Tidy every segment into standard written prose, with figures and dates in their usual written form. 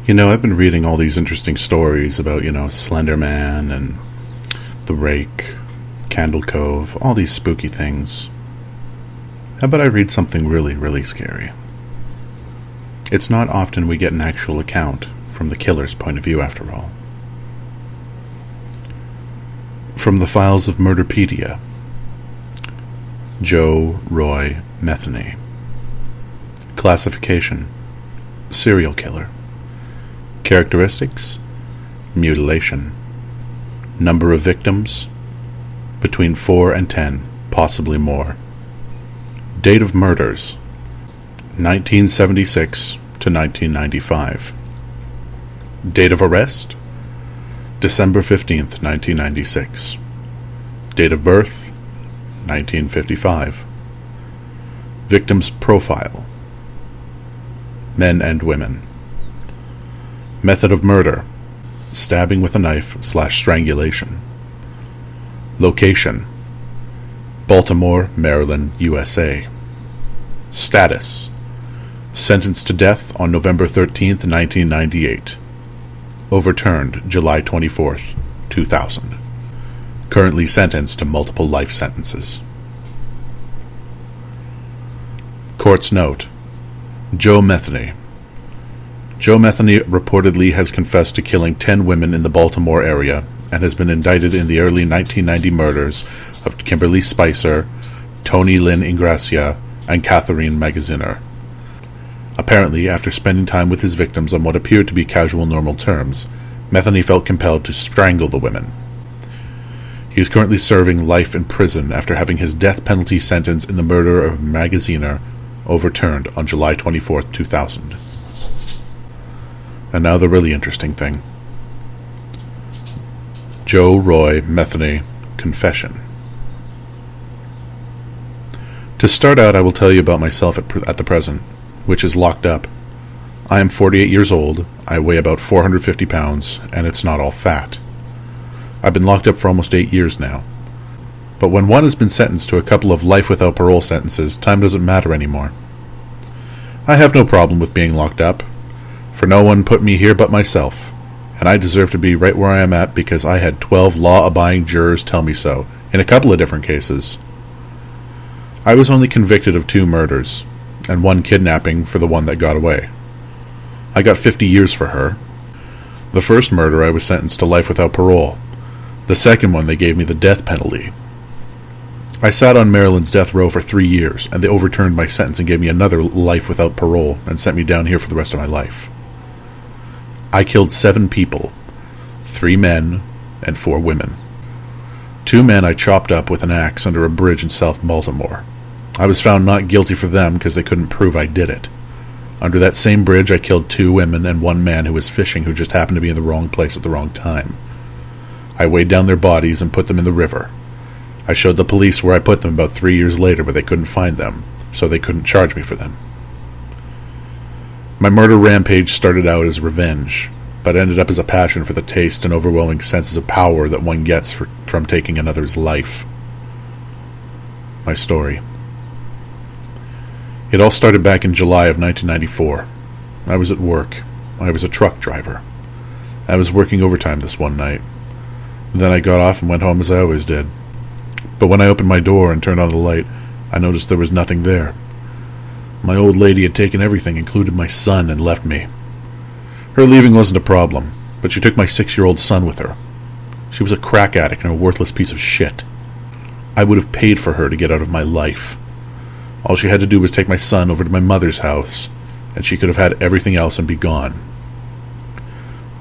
I've been reading all these interesting stories about, Slender Man and The Rake, Candle Cove, all these spooky things. How about I read something really, really scary? It's not often we get an actual account from the killer's point of view, after all. From the files of Murderpedia, Joe Metheny. Classification: serial killer. Characteristics: mutilation. Number of victims: between 4 and 10, possibly more. Date of murders: 1976 to 1995. Date of arrest: December 15th, 1996. Date of birth: 1955. Victim's profile: men and women. Method of murder: stabbing with a knife/strangulation. Location: Baltimore, Maryland, USA. Status: sentenced to death on November 13th, 1998. Overturned July 24th, 2000. Currently sentenced to multiple life sentences. Court's note: Joe Metheny. Joe Metheny reportedly has confessed to killing 10 women in the Baltimore area and has been indicted in the early 1990 murders of Kimberly Spicer, Tony Lynn Ingracia, and Catherine Magaziner. Apparently, after spending time with his victims on what appeared to be casual, normal terms, Metheny felt compelled to strangle the women. He is currently serving life in prison after having his death penalty sentence in the murder of Magaziner overturned on July 24, 2000. And now the really interesting thing. Joe Metheny confession. To start out, I will tell you about myself at the present, which is locked up. I am 48 years old, I weigh about 450 pounds, and it's not all fat. I've been locked up for almost 8 years now. But when one has been sentenced to a couple of life without parole sentences, time doesn't matter anymore. I have no problem with being locked up, for no one put me here but myself, and I deserve to be right where I am at because I had 12 law-abiding jurors tell me so, in a couple of different cases. I was only convicted of 2 murders, and 1 kidnapping for the one that got away. I got 50 years for her. The first murder I was sentenced to life without parole. The second one they gave me the death penalty. I sat on Maryland's death row for 3 years, and they overturned my sentence and gave me another life without parole and sent me down here for the rest of my life. I killed 7 people, 3 men and 4 women. 2 men I chopped up with an axe under a bridge in South Baltimore. I was found not guilty for them because they couldn't prove I did it. Under that same bridge I killed 2 women and 1 man who was fishing who just happened to be in the wrong place at the wrong time. I weighed down their bodies and put them in the river. I showed the police where I put them about 3 years later, but they couldn't find them, so they couldn't charge me for them. My murder rampage started out as revenge, but ended up as a passion for the taste and overwhelming senses of power that one gets from taking another's life. My story. It all started back in July of 1994. I was at work. I was a truck driver. I was working overtime this one night. Then I got off and went home as I always did. But when I opened my door and turned on the light, I noticed there was nothing there. My old lady had taken everything, including my son, and left me. Her leaving wasn't a problem, but she took my 6-year-old son with her. She was a crack addict and a worthless piece of shit. I would have paid for her to get out of my life. All she had to do was take my son over to my mother's house, and she could have had everything else and be gone.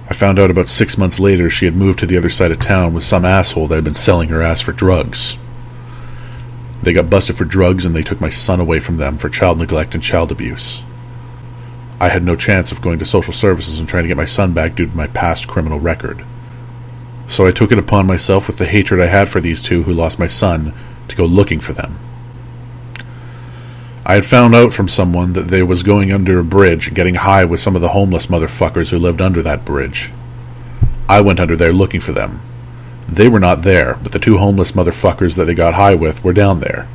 I found out about 6 months later she had moved to the other side of town with some asshole that had been selling her ass for drugs. They got busted for drugs and they took my son away from them for child neglect and child abuse. I had no chance of going to social services and trying to get my son back due to my past criminal record. So I took it upon myself, with the hatred I had for these 2 who lost my son, to go looking for them. I had found out from someone that they was going under a bridge and getting high with some of the homeless motherfuckers who lived under that bridge. I went under there looking for them. They were not there, but the 2 homeless motherfuckers that they got high with were down there.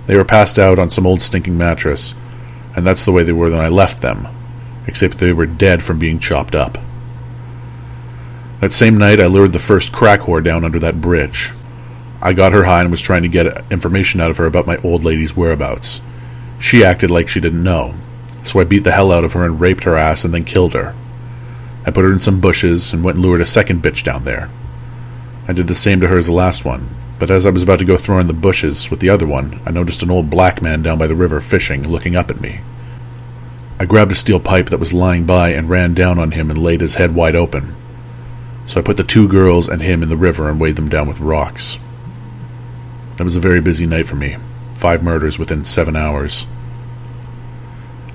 They were passed out on some old stinking mattress, and that's the way they were when I left them. except they were dead from being chopped up. That same night, I lured the first crack whore down under that bridge. I got her high and was trying to get information out of her about my old lady's whereabouts. She acted like she didn't know, so I beat the hell out of her and raped her ass and then killed her. I put her in some bushes and went and lured a second bitch down there. I did the same to her as the last one, but as I was about to go throw her in the bushes with the other one, I noticed an old black man down by the river fishing, looking up at me. I grabbed a steel pipe that was lying by and ran down on him and laid his head wide open. So I put the 2 girls and him in the river and weighed them down with rocks. That was a very busy night for me. 5 murders within 7 hours.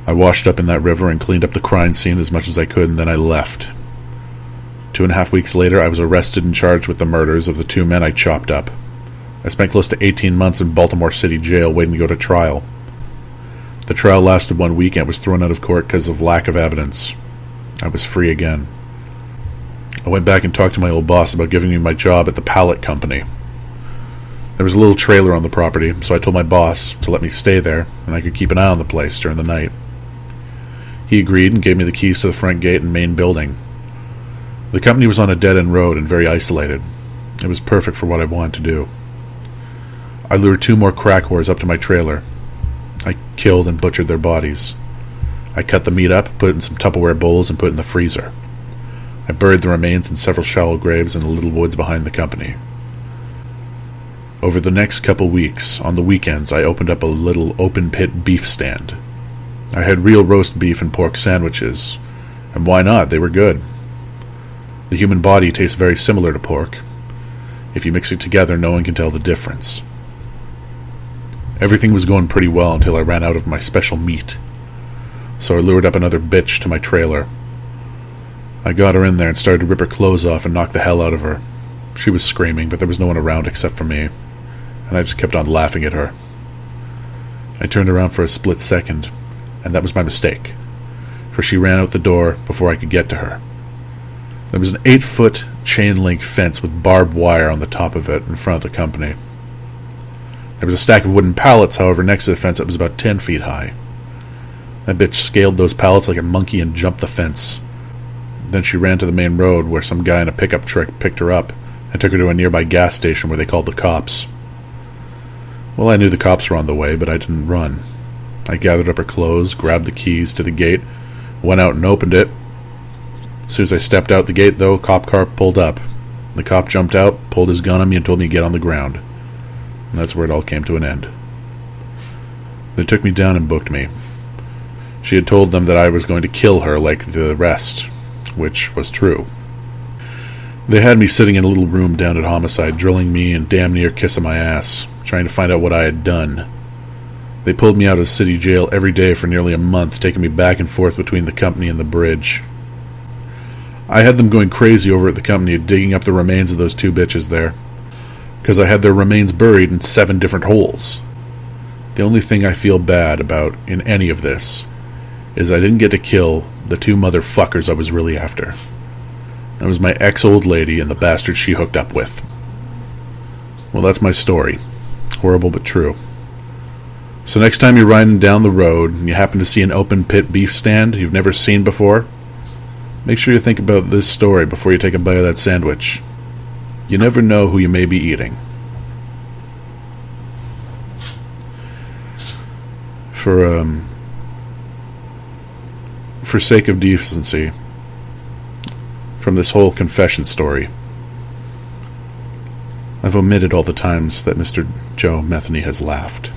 I washed up in that river and cleaned up the crime scene as much as I could, and then I left. 2.5 weeks later, I was arrested and charged with the murders of the 2 men I chopped up. I spent close to 18 months in Baltimore City Jail waiting to go to trial. The trial lasted 1 week and was thrown out of court because of lack of evidence. I was free again. I went back and talked to my old boss about giving me my job at the pallet company. There was a little trailer on the property, so I told my boss to let me stay there, and I could keep an eye on the place during the night. He agreed and gave me the keys to the front gate and main building. The company was on a dead-end road and very isolated. It was perfect for what I wanted to do. I lured 2 more crack whores up to my trailer. I killed and butchered their bodies. I cut the meat up, put it in some Tupperware bowls, and put it in the freezer. I buried the remains in several shallow graves in the little woods behind the company. Over the next couple weeks, on the weekends, I opened up a little open-pit beef stand. I had real roast beef and pork sandwiches, and why not? They were good. The human body tastes very similar to pork. If you mix it together, no one can tell the difference. Everything was going pretty well until I ran out of my special meat, so I lured up another bitch to my trailer. I got her in there and started to rip her clothes off and knock the hell out of her. She was screaming, but there was no one around except for me, and I just kept on laughing at her. I turned around for a split second, and that was my mistake, for she ran out the door before I could get to her. There was an 8-foot chain-link fence with barbed wire on the top of it in front of the company. There was a stack of wooden pallets, however, next to the fence that was about 10 feet high. That bitch scaled those pallets like a monkey and jumped the fence. Then she ran to the main road where some guy in a pickup truck picked her up and took her to a nearby gas station where they called the cops. Well, I knew the cops were on the way, but I didn't run. I gathered up her clothes, grabbed the keys to the gate, went out and opened it. As soon as I stepped out the gate, though, a cop car pulled up. The cop jumped out, pulled his gun on me, and told me to get on the ground. And that's where it all came to an end. They took me down and booked me. She had told them that I was going to kill her like the rest, which was true. They had me sitting in a little room down at Homicide, drilling me and damn near kissing my ass, trying to find out what I had done. They pulled me out of city jail every day for nearly a month, taking me back and forth between the company and the bridge. I had them going crazy over at the company, digging up the remains of those 2 bitches there, because I had their remains buried in 7 different holes. The only thing I feel bad about in any of this is I didn't get to kill the 2 motherfuckers I was really after. That was my ex-old lady and the bastard she hooked up with. Well, that's my story. Horrible but true. So next time you're riding down the road and you happen to see an open-pit beef stand you've never seen before, make sure you think about this story before you take a bite of that sandwich. You never know who you may be eating. For sake of decency, from this whole confession story, I've omitted all the times that Mr. Joe Metheny has laughed.